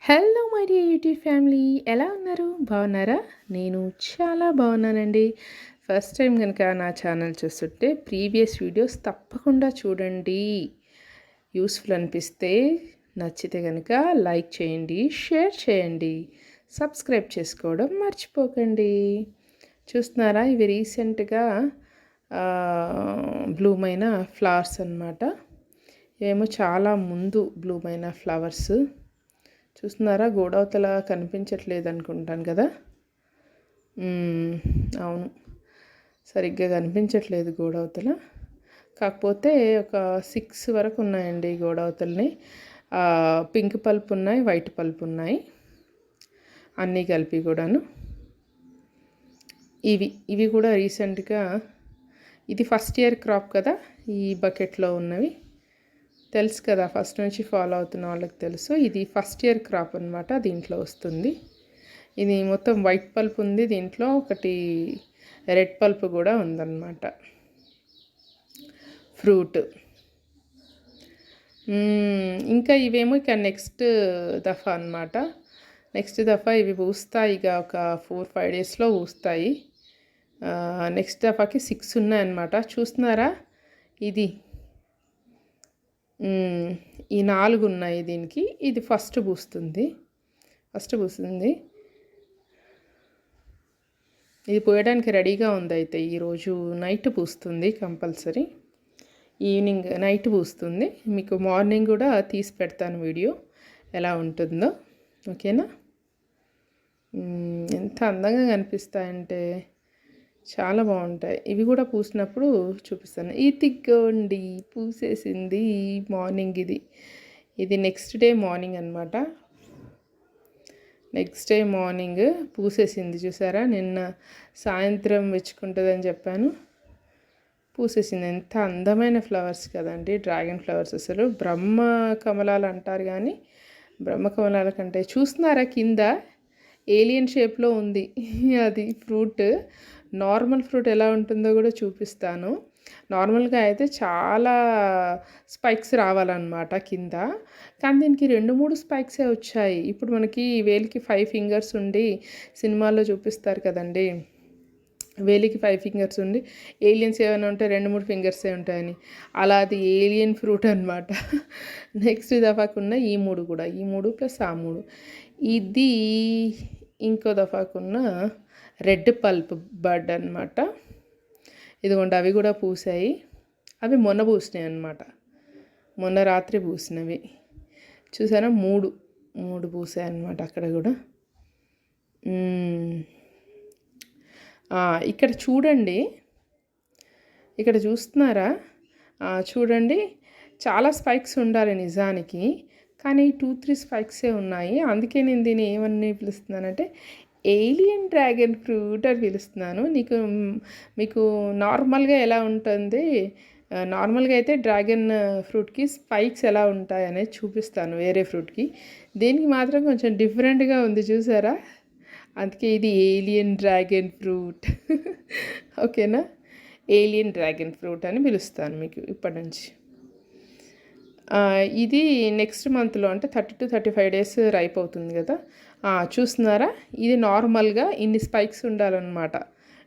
Hello my dear YouTube family, ఎలా ఉన్నారు? బాగున్నారా? నేను చాలా బాగున్నానండి. ఫస్ట్ టైం కనుక నా ఛానల్ చూస్తుంటే ప్రీవియస్ వీడియోస్ తప్పకుండా చూడండి. యూస్ఫుల్ అనిపిస్తే నచ్చితే కనుక లైక్ చేయండి, షేర్ చేయండి, సబ్స్క్రైబ్ చేసుకోవడం మర్చిపోకండి. చూస్తున్నారా, ఇవి రీసెంట్గా బ్లూమ్ అయిన ఫ్లవర్స్ అన్నమాట. ఏమో చాలా ముందు బ్లూమ్ అయిన ఫ్లవర్స్. చూస్తున్నారా, గోడవతల కనిపించట్లేదు అనుకుంటాను కదా. అవును, సరిగ్గా కనిపించట్లేదు గోడవతల. కాకపోతే ఒక 6 వరకు ఉన్నాయండి గోడవతల్ని. పింక్ పల్ప్ ఉన్నాయి, వైట్ పల్ప్ ఉన్నాయి, అన్నీ కలిపి కూడాను. ఇవి కూడా రీసెంట్గా, ఇది ఫస్ట్ ఇయర్ క్రాప్ కదా. ఈ బకెట్లో ఉన్నవి తెలుసు కదా, ఫస్ట్ నుంచి ఫాలో అవుతున్న వాళ్ళకి తెలుసు. ఇది ఫస్ట్ ఇయర్ క్రాప్ అనమాట, దీంట్లో వస్తుంది. ఇది మొత్తం వైట్ పల్ప్ ఉంది, దీంట్లో ఒకటి రెడ్ పల్ప్ కూడా ఉందన్నమాట. ఫ్రూట్ ఇంకా ఇవేమో ఇక నెక్స్ట్ దఫా అనమాట. నెక్స్ట్ దఫా ఇవి పూస్తాయి, ఇక ఒక 4-5 డేస్లో పూస్తాయి. నెక్స్ట్ దఫాకి 6 ఉన్నాయన్నమాట. చూస్తున్నారా, ఇది ఈ 4 ఉన్నాయి దీనికి. ఇది ఫస్ట్ పూస్తుంది. ఇది పోయడానికి రెడీగా ఉంది. అయితే ఈరోజు నైట్ పూస్తుంది కంపల్సరీ. ఈవినింగ్ నైట్ పూస్తుంది. మీకు మార్నింగ్ కూడా తీసి పెడతాను వీడియో ఎలా ఉంటుందో, ఓకేనా. ఎంత అందంగా కనిపిస్తాయంటే చాలా బాగుంటాయి. ఇవి కూడా పూసినప్పుడు చూపిస్తాను. ఇదిగోండి, పూసేసింది మార్నింగ్. ఇది నెక్స్ట్ డే మార్నింగ్ అనమాట. నెక్స్ట్ డే మార్నింగ్ పూసేసింది. చూసారా, నిన్న సాయంత్రం వెచ్చుకుంటుందని చెప్పాను, పూసేసింది. ఎంత అందమైన ఫ్లవర్స్ కదండి, డ్రాగన్ ఫ్లవర్స్. అసలు బ్రహ్మ కమలాలు అంటారు, కానీ బ్రహ్మ కమలాల కంటే, చూస్తున్నారా కింద ఏలియన్ షేప్లో ఉంది అది ఫ్రూట్. నార్మల్ ఫ్రూట్ ఎలా ఉంటుందో కూడా చూపిస్తాను. నార్మల్గా అయితే చాలా స్పైక్స్ రావాలన్నమాట కింద, కానీ దీనికి 2-3 స్పైక్సే వచ్చాయి. ఇప్పుడు మనకి వేలికి 5 ఫింగర్స్ ఉండి సినిమాల్లో చూపిస్తారు కదండి, వేలికి 5 ఫింగర్స్ ఉండి ఏలియన్స్ ఏమైనా ఉంటే 2-3 ఫింగర్సే ఉంటాయని. అలా అది ఏలియన్ ఫ్రూట్ అనమాట. నెక్స్ట్ దఫాకున్న ఈ 3 కూడా, ఈ 3 ప్లస్ ఆ 3. ఇది ఇంకో దఫాకున్న రెడ్ పల్ప్ బడ్ అనమాట. ఇదిగోండి, అవి కూడా పూసాయి. అవి మొన్న పూసినాయి అనమాట, మొన్న రాత్రి పూసినవి. చూసారా, 3 పూసాయి అనమాట అక్కడ కూడా. ఇక్కడ చూడండి, ఇక్కడ చూస్తున్నారా, చూడండి, చాలా స్పైక్స్ ఉండాలి నిజానికి, కానీ 2-3 స్పైక్సే ఉన్నాయి. అందుకే నేను దీన్ని ఏమని పిలుస్తున్నానంటే ఏలియన్ డ్రాగన్ ఫ్రూట్ అని పిలుస్తున్నాను. మీకు నార్మల్గా ఎలా ఉంటుంది, నార్మల్గా అయితే డ్రాగన్ ఫ్రూట్కి స్పైక్స్ ఎలా ఉంటాయి అనేది చూపిస్తాను వేరే ఫ్రూట్కి. దీనికి మాత్రం కొంచెం డిఫరెంట్గా ఉంది, చూసారా. అందుకే ఇది ఏలియన్ డ్రాగన్ ఫ్రూట్. ఓకేనా, ఏలియన్ డ్రాగన్ ఫ్రూట్ అని పిలుస్తాను మీకు ఇప్పటి నుంచి. ఇది నెక్స్ట్ మంత్లో, అంటే 30-35 డేస్ రైప్ అవుతుంది కదా. చూస్తున్నారా, ఇది నార్మల్గా ఇన్ని స్పైక్స్ ఉండాలన్నమాట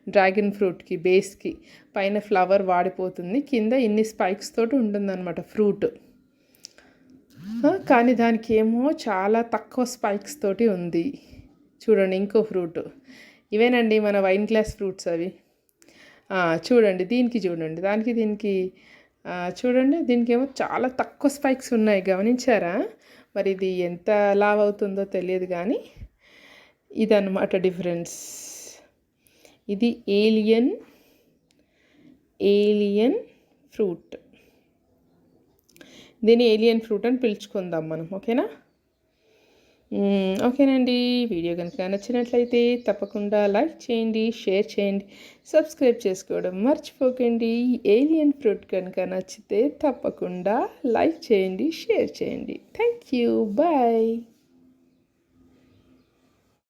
డ్రాగన్ ఫ్రూట్కి. బేస్కి పైన ఫ్లవర్ వాడిపోతుంది, కింద ఇన్ని స్పైక్స్ తోటి ఉంటుందన్నమాట ఫ్రూట్. కానీ దానికి ఏమో చాలా తక్కువ స్పైక్స్ తోటి ఉంది. చూడండి, ఇంకో ఫ్రూట్. ఇవేనండి మన వైన్ గ్లాస్ ఫ్రూట్స్ అవి. చూడండి, దీనికి చూడండి, దీనికి ఏమో చాలా తక్కువ స్పైక్స్ ఉన్నాయి, గమనించారా. మరి ఇది ఎంత లావ్ అవుతుందో తెలియదు, కానీ ఇదన్నమాట డిఫరెన్స్. ఇది ఏలియన్ ఫ్రూట్. దీన్ని ఏలియన్ ఫ్రూట్ అని పిలుచుకుందాం మనం, ఓకేనా. ఓకేనండి, వీడియో కనుక నచ్చినట్లయితే తప్పకుండా లైక్ చేయండి, షేర్ చేయండి, సబ్స్క్రైబ్ చేసుకోవడం మర్చిపోకండి. ఏలియన్ ఫ్రూట్ కనుక నచ్చితే తప్పకుండా లైక్ చేయండి, షేర్ చేయండి. Thank you, bye.